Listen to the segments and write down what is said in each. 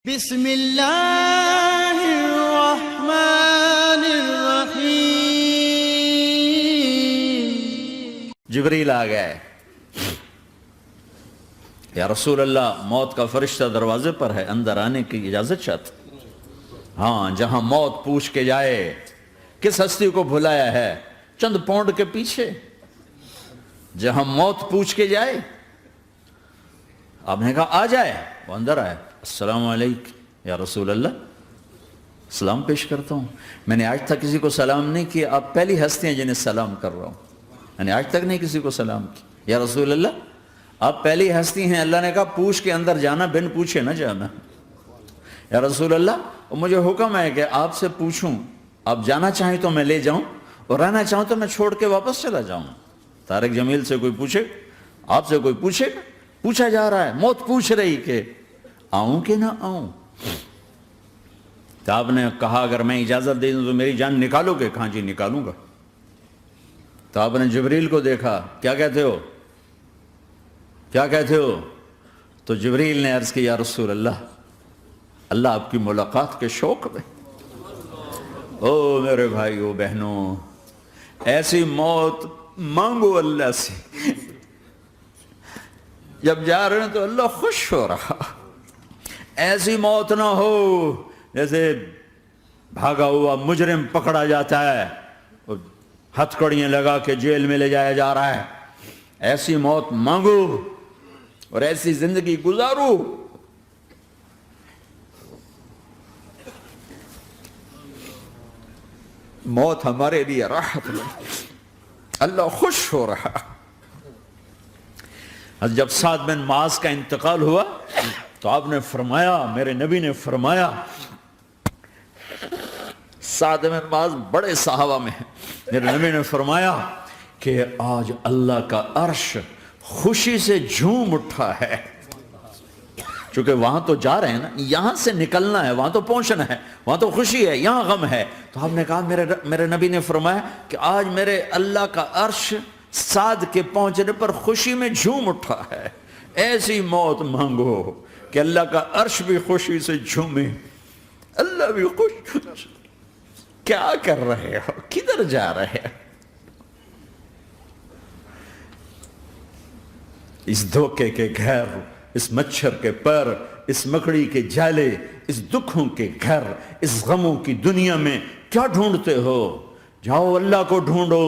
بسم اللہ الرحمن الرحیم۔ جبریل آ گئے، یا رسول اللہ موت کا فرشتہ دروازے پر ہے، اندر آنے کی اجازت چاہتا۔ ہاں، جہاں موت پوچھ کے جائے کس ہستی کو بھلایا ہے، چند پونڈ کے پیچھے جہاں موت پوچھ کے جائے، آپ نے کہا آ جائے، وہ اندر آئے۔ السلام علیکم یا رسول اللہ، سلام پیش کرتا ہوں، میں نے آج تک کسی کو سلام نہیں کیا، آپ پہلی ہستی ہیں جنہیں سلام کر رہا ہوں، میں نے آج تک نہیں کسی کو سلام کیا۔ یا رسول اللہ آپ پہلی ہستی ہیں، اللہ نے کہا پوچھ کے اندر جانا، بن پوچھے نہ جانا۔ یا رسول اللہ مجھے حکم ہے کہ آپ سے پوچھوں، آپ جانا چاہیں تو میں لے جاؤں، اور رہنا چاہوں تو میں چھوڑ کے واپس چلا جاؤں۔ طارق جمیل سے کوئی پوچھے، آپ سے کوئی پوچھے، پوچھا جا رہا ہے، موت پوچھ رہی کہ آؤں کہ نہ آؤں۔ تو آپ نے کہا اگر میں اجازت دے دوں تو میری جان نکالو گے؟ کہاں جی نکالوں گا۔ تو آپ نے جبریل کو دیکھا، کیا کہتے ہو، کیا کہتے ہو؟ تو جبریل نے عرض کی یا رسول اللہ، اللہ آپ کی ملاقات کے شوق میں۔ او میرے بھائیو بہنوں، ایسی موت مانگو اللہ سے، جب جا رہے ہیں تو اللہ خوش ہو رہا۔ ایسی موت نہ ہو جیسے بھاگا ہوا مجرم پکڑا جاتا ہے، ہتھکڑیاں لگا کے جیل میں لے جایا جا رہا ہے۔ ایسی موت مانگو اور ایسی زندگی گزارو۔ موت ہمارے لیے راحت ہے، اللہ خوش ہو رہا۔ جب سعد بن معاذ کا انتقال ہوا تو آپ نے فرمایا، میرے نبی نے فرمایا، سعد بن معاذ بڑے صحابہ میں ہیں، میرے نبی نے فرمایا کہ آج اللہ کا عرش خوشی سے جھوم اٹھا ہے، چونکہ وہاں تو جا رہے ہیں نا، یہاں سے نکلنا ہے، وہاں تو پہنچنا ہے، وہاں تو خوشی ہے، یہاں غم ہے۔ تو آپ نے کہا، میرے نبی نے فرمایا کہ آج میرے اللہ کا عرش سعد کے پہنچنے پر خوشی میں جھوم اٹھا ہے۔ ایسی موت مانگو کہ اللہ کا عرش بھی خوشی سے جھومے، اللہ بھی خوش۔ کیا کر رہے ہو، کدھر جا رہے ہو؟ اس دھوکے کے گھر، اس مچھر کے پر، اس مکڑی کے جالے، اس دکھوں کے گھر، اس غموں کی دنیا میں کیا ڈھونڈتے ہو؟ جاؤ اللہ کو ڈھونڈو،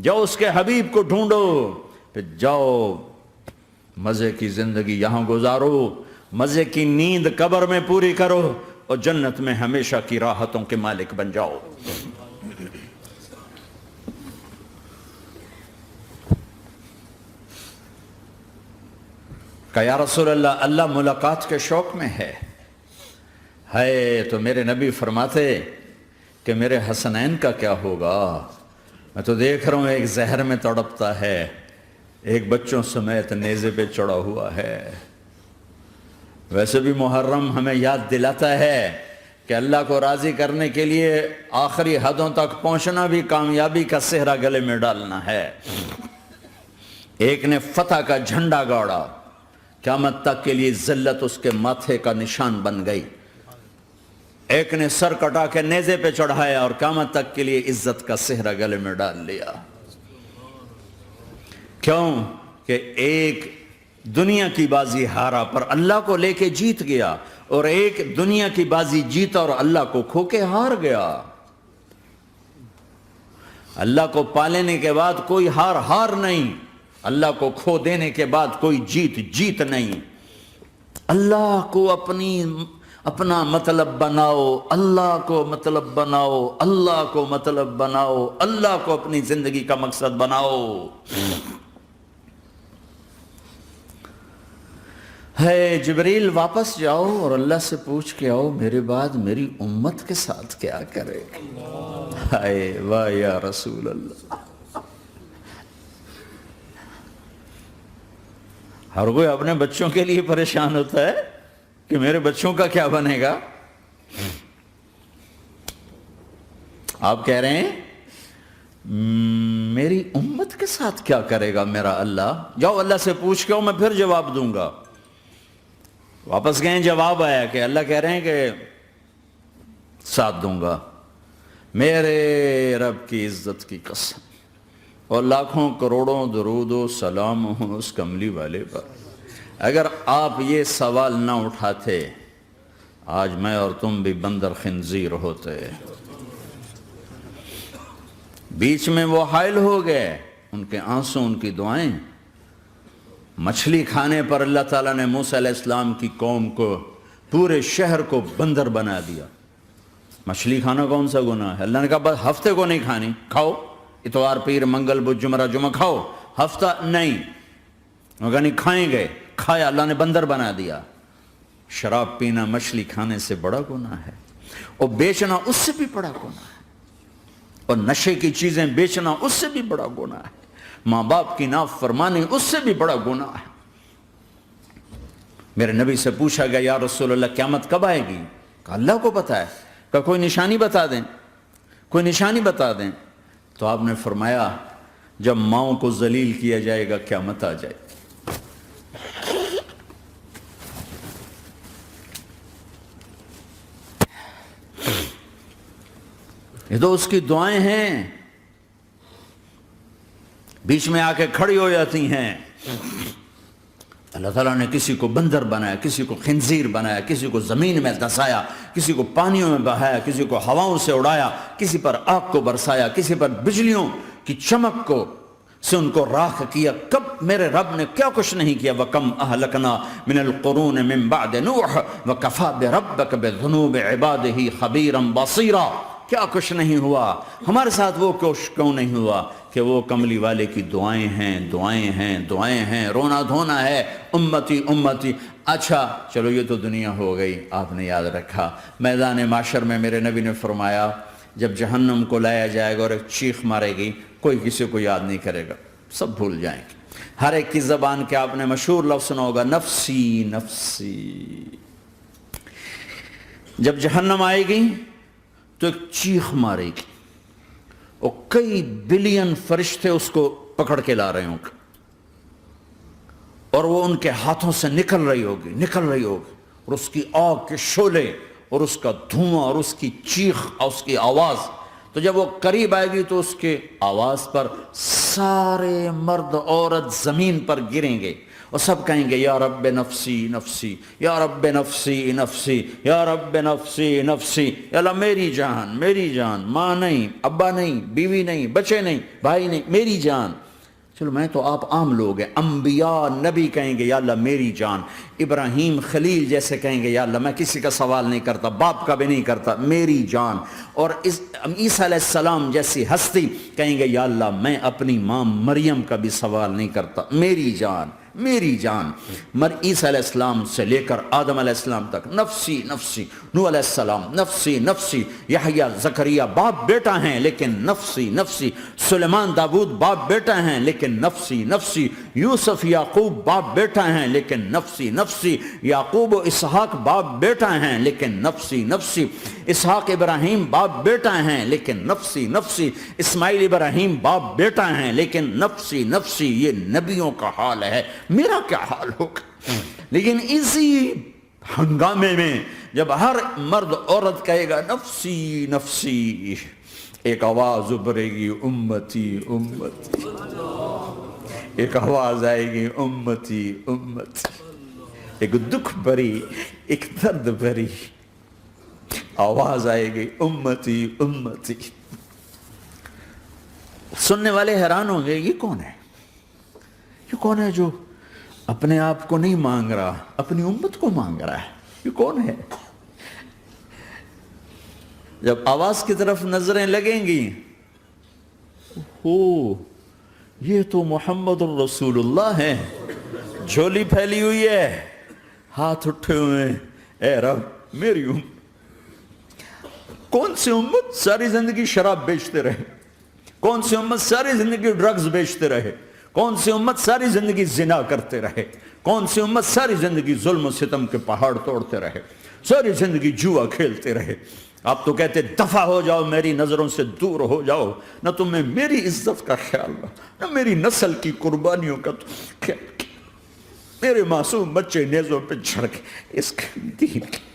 جاؤ اس کے حبیب کو ڈھونڈو، پھر جاؤ مزے کی زندگی یہاں گزارو، مزے کی نیند قبر میں پوری کرو، اور جنت میں ہمیشہ کی راحتوں کے مالک بن جاؤ۔ کہ یا رسول اللہ، اللہ ملاقات کے شوق میں ہے۔ تو میرے نبی فرماتے کہ میرے حسنین کا کیا ہوگا؟ میں تو دیکھ رہا ہوں ایک زہر میں تڑپتا ہے، ایک بچوں سمیت نیزے پہ چڑھا ہوا ہے۔ ویسے بھی محرم ہمیں یاد دلاتا ہے کہ اللہ کو راضی کرنے کے لیے آخری حدوں تک پہنچنا بھی کامیابی کا صحرا گلے میں ڈالنا ہے۔ ایک نے فتح کا جھنڈا گاڑا، قیامت تک کے لیے ذلت اس کے ماتھے کا نشان بن گئی۔ ایک نے سر کٹا کے نیزے پہ چڑھایا اور قیامت تک کے لیے عزت کا صحرا گلے میں ڈال لیا۔ کیوں کہ ایک دنیا کی بازی ہارا پر اللہ کو لے کے جیت گیا، اور ایک دنیا کی بازی جیتا اور اللہ کو کھو کے ہار گیا۔ اللہ کو پالینے کے بعد کوئی ہار نہیں، اللہ کو کھو دینے کے بعد کوئی جیت نہیں۔ اللہ کو اپنا مطلب بناؤ، اللہ کو مطلب بناؤ، اللہ کو مطلب بناؤ، اللہ کو اپنی زندگی کا مقصد بناؤ۔ جبریل واپس جاؤ اور اللہ سے پوچھ کے آؤ، میرے بعد میری امت کے ساتھ کیا کرے؟ واہ یا رسول اللہ۔ ہر کوئی اپنے بچوں کے لیے پریشان ہوتا ہے کہ میرے بچوں کا کیا بنے گا۔ آپ کہہ رہے ہیں میری امت کے ساتھ کیا کرے گا میرا اللہ؟ جاؤ اللہ سے پوچھ کے آؤ، میں پھر جواب دوں گا۔ واپس گئے, جواب آیا کہ اللہ کہہ رہے ہیں کہ ساتھ دوں گا. میرے رب کی عزت کی قسم, اور لاکھوں کروڑوں درود و سلام ہوں اس کملی والے پر, اگر آپ یہ سوال نہ اٹھاتے آج میں اور تم بھی بندر خنزیر ہوتے. بیچ میں وہ حائل ہو گئے, ان کے آنسو, ان کی دعائیں. مچھلی کھانے پر اللہ تعالیٰ نے موسیٰ علیہ السلام کی قوم کو, پورے شہر کو بندر بنا دیا. مچھلی کھانا کون سا گناہ ہے؟ اللہ نے کہا بس ہفتے کو نہیں کھانی, کھاؤ اتوار پیر منگل بدھ جمعہ جمعہ کھاؤ, ہفتہ نہیں. مگر نہیں کھائیں گے, کھایا, اللہ نے بندر بنا دیا. شراب پینا مچھلی کھانے سے بڑا گناہ ہے, اور بیچنا اس سے بھی بڑا گناہ ہے, اور نشے کی چیزیں بیچنا اس سے بھی بڑا گناہ ہے, ماں باپ کی نافرمانی اس سے بھی بڑا گناہ ہے. میرے نبی سے پوچھا گیا یا رسول اللہ قیامت کب آئے گی؟ کہا اللہ کو پتہ ہے. کہا کوئی نشانی بتا دیں, کوئی نشانی بتا دیں. تو آپ نے فرمایا جب ماؤں کو ذلیل کیا جائے گا قیامت آ جائے. یہ تو اس کی دعائیں ہیں, بیچ میں آ کے کھڑی ہو جاتی ہیں. اللہ تعالیٰ نے کسی کو بندر بنایا, کسی کو خنزیر بنایا, کسی کو زمین میں دھسایا, کسی کو پانیوں میں بہایا, کسی کو ہواؤں سے اڑایا, کسی پر آگ کو برسایا, کسی پر بجلیوں کی چمک کو سے ان کو راکھ کیا. کب میرے رب نے کیا کچھ نہیں کیا. وَكَمْ أَهْلَكْنَا مِنَ الْقُرُونِ مِنْ بَعْدِ نُوحٍ وَكَفَى بِرَبِّكَ بِذُنُوبِ عِبَادِهِ خَبِيرًا بَصِيرًا. کیا کچھ نہیں ہوا ہمارے ساتھ, وہ کچھ کیوں نہیں ہوا کہ وہ کملی والے کی دعائیں ہیں, دعائیں ہیں, دعائیں ہیں, رونا دھونا ہے, امتی امتی. اچھا چلو یہ تو دنیا ہو گئی, آپ نے یاد رکھا. میدان معاشر میں میرے نبی نے فرمایا جب جہنم کو لایا جائے گا اور ایک چیخ مارے گی, کوئی کسی کو یاد نہیں کرے گا, سب بھول جائیں گے. ہر ایک کی زبان کے آپ نے مشہور لفظ سنا ہوگا نفسی نفسی. جب جہنم آئے گی تو ایک چیخ مارے گی, اور کئی بلین فرشتے اس کو پکڑ کے لا رہے ہوں گے, اور وہ ان کے ہاتھوں سے نکل رہی ہوگی, اور اس کی آگ کے شعلے اور اس کا دھواں اور اس کی چیخ اور اس کی آواز. تو جب وہ قریب آئے گی تو اس کے آواز پر سارے مرد عورت زمین پر گریں گے, اور سب کہیں گے یا رب نفسی نفسی, یا رب نفسی نفسی, یا رب نفسی نفسی. یا اللہ میری جان, میری جان, ماں نہیں, ابا نہیں, بیوی نہیں, بچے نہیں, بھائی نہیں, میری جان. چلو میں تو آپ عام لوگ ہیں, انبیاء نبی کہیں گے یا اللہ میری جان. ابراہیم خلیل جیسے کہیں گے یا اللہ میں کسی کا سوال نہیں کرتا, باپ کا بھی نہیں کرتا, میری جان. اور عیسیٰ علیہ السلام جیسی ہستی کہیں گے یا اللہ میں اپنی ماں مریم کا بھی سوال نہیں کرتا, میری جان, میری جان. عیسیٰ علیہ السلام سے لے کر آدم علیہ السلام تک نفسی نفسی. نوح علیہ السلام نفسی نفسی. یحییٰ زکریا باپ بیٹا ہیں لیکن نفسی نفسی. سلیمان داؤد باپ بیٹا ہیں لیکن نفسی نفسی. یوسف یعقوب باپ بیٹا ہیں لیکن نفسی نفسی. یعقوب و اسحاق باپ بیٹا ہیں لیکن نفسی نفسی. اسحاق ابراہیم باپ بیٹا ہیں لیکن نفسی نفسی. اسماعیل ابراہیم باپ بیٹا ہیں لیکن نفسی نفسی. یہ نبیوں کا حال ہے, میرا کیا حال ہوگا. لیکن اسی ہنگامے میں جب ہر مرد عورت کہے گا نفسی نفسی, ایک آواز ابھرے گی امتی امتی. ایک آواز آئے گی امتی امتی. ایک دکھ بھری, ایک درد بھری آواز آئے گی امتی امتی. سننے والے حیران ہوں گے یہ کون ہے, یہ کون ہے جو اپنے آپ کو نہیں مانگ رہا, اپنی امت کو مانگ رہا ہے, یہ کون ہے. جب آواز کی طرف نظریں لگیں گی, ہو یہ تو محمد الرسول اللہ ہے, جھولی پھیلی ہوئی ہے, ہاتھ اٹھے ہوئے ہیں, اے رب میری امت. کون سی امت ساری زندگی شراب بیچتے رہے, کون سی امت ساری زندگی ڈرگز بیچتے رہے, کون سی امت ساری زندگی زنا کرتے رہے, کون سی امت ساری زندگی ظلم و ستم کے پہاڑ توڑتے رہے, ساری زندگی جوا کھیلتے رہے. آپ تو کہتے دفع ہو جاؤ, میری نظروں سے دور ہو جاؤ, نہ تمہیں میری عزت کا خیال رہا, نہ میری نسل کی قربانیوں کا خیال. میرے معصوم بچے نیزوں پہ چڑھ کے اس دین کے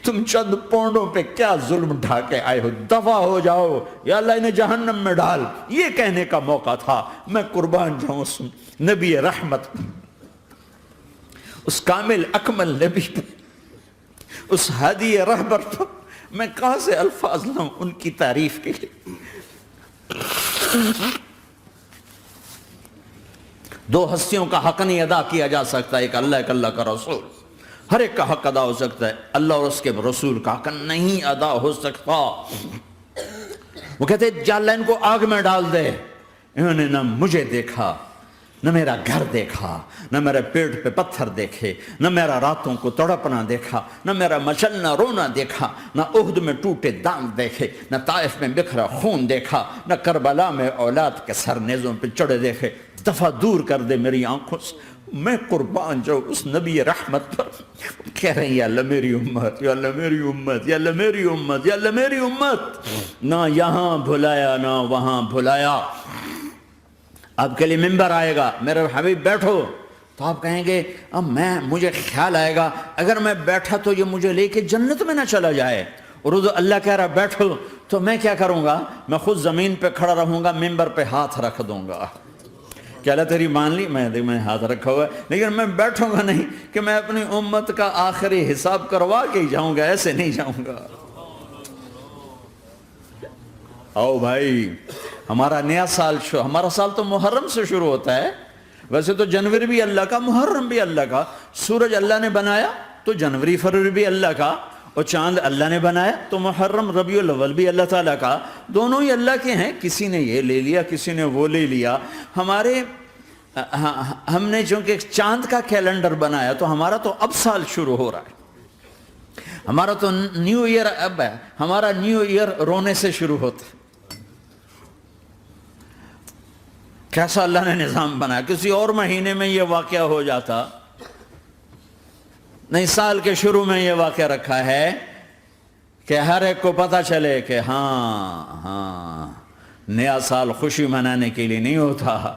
تم چند پونڈوں پہ کیا ظلم ڈھا کے آئے ہو، دفع ہو جاؤ یا اللہ انہیں جہنم میں ڈال، یہ کہنے کا موقع تھا۔ میں قربان جاؤں اس نبی رحمت، اس کامل اکمل نبی پہ، اس ہادی رہبر پر میں کہاں سے الفاظ لاؤں ان کی تعریف کے لیے۔ دو ہستیوں کا حق نہیں ادا کیا جا سکتا، ایک اللہ، ایک اللہ کا رسول۔ ہر ایک کا حق ادا ہو سکتا ہے، اللہ اور اس کے رسول کا حق نہیں ادا ہو سکتا۔ وہ کہتے ہیں جا اللہ ان کو آگ میں ڈال دے۔ انہوں نے نہ مجھے دیکھا، نہ میرا گھر دیکھا، نہ میرے پیٹ پہ پتھر دیکھے، نہ میرا راتوں کو تڑپنا دیکھا، نہ میرا مچلنا رونا دیکھا، نہ احد میں ٹوٹے دانت دیکھے، نہ طائف میں بکھرا خون دیکھا، نہ کربلا میں اولاد کے سر نیزوں پہ چڑھے دیکھے۔ دفعہ دور کر دے میری آنکھوں سے۔ میں قربان جاؤں اس نبی رحمت پر۔ کہہ رہے ہیں یا اللہ میری امت، یا اللہ میری امت، یا اللہ میری امت، یا اللہ میری امت۔ نہ یہاں بھلایا نہ وہاں بھلایا۔ آپ کے لیے ممبر آئے گا، میرے حبیب بیٹھو، تو آپ کہیں گے اب مجھے خیال آئے گا اگر میں بیٹھا تو یہ مجھے لے کے جنت میں نہ چلا جائے، اور اللہ کہہ رہا بیٹھو تو میں کیا کروں گا؟ میں خود زمین پہ کھڑا رہوں گا، ممبر پہ ہاتھ رکھ دوں گا کہ اللہ تیری مان لی، میں ہاتھ رکھا ہوا ہے، لیکن میں بیٹھوں گا نہیں کہ میں اپنی امت کا آخری حساب کروا کے ہی جاؤں گا، ایسے نہیں جاؤں گا۔ آؤ بھائی، ہمارا نیا سال ہمارا سال تو محرم سے شروع ہوتا ہے، ویسے تو جنوری بھی اللہ کا، محرم بھی اللہ کا، سورج اللہ نے بنایا تو جنوری فروری بھی اللہ کا، اور چاند اللہ نے بنایا تو محرم ربیع الاول بھی اللہ تعالیٰ کا، دونوں ہی اللہ کے ہیں۔ کسی نے یہ لے لیا، کسی نے وہ لے لیا۔ ہم نے چونکہ چاند کا کیلنڈر بنایا تو ہمارا تو اب سال شروع ہو رہا ہے، ہمارا تو نیو ایئر اب ہے، ہمارا نیو ایئر رونے سے شروع ہوتا ہے۔ کیسا اللہ نے نظام بنایا، کسی اور مہینے میں یہ واقعہ ہو جاتا، نہیں سال کے شروع میں یہ واقعہ رکھا ہے کہ ہر ایک کو پتہ چلے کہ ہاں نیا سال خوشی منانے کے لیے نہیں ہوتا،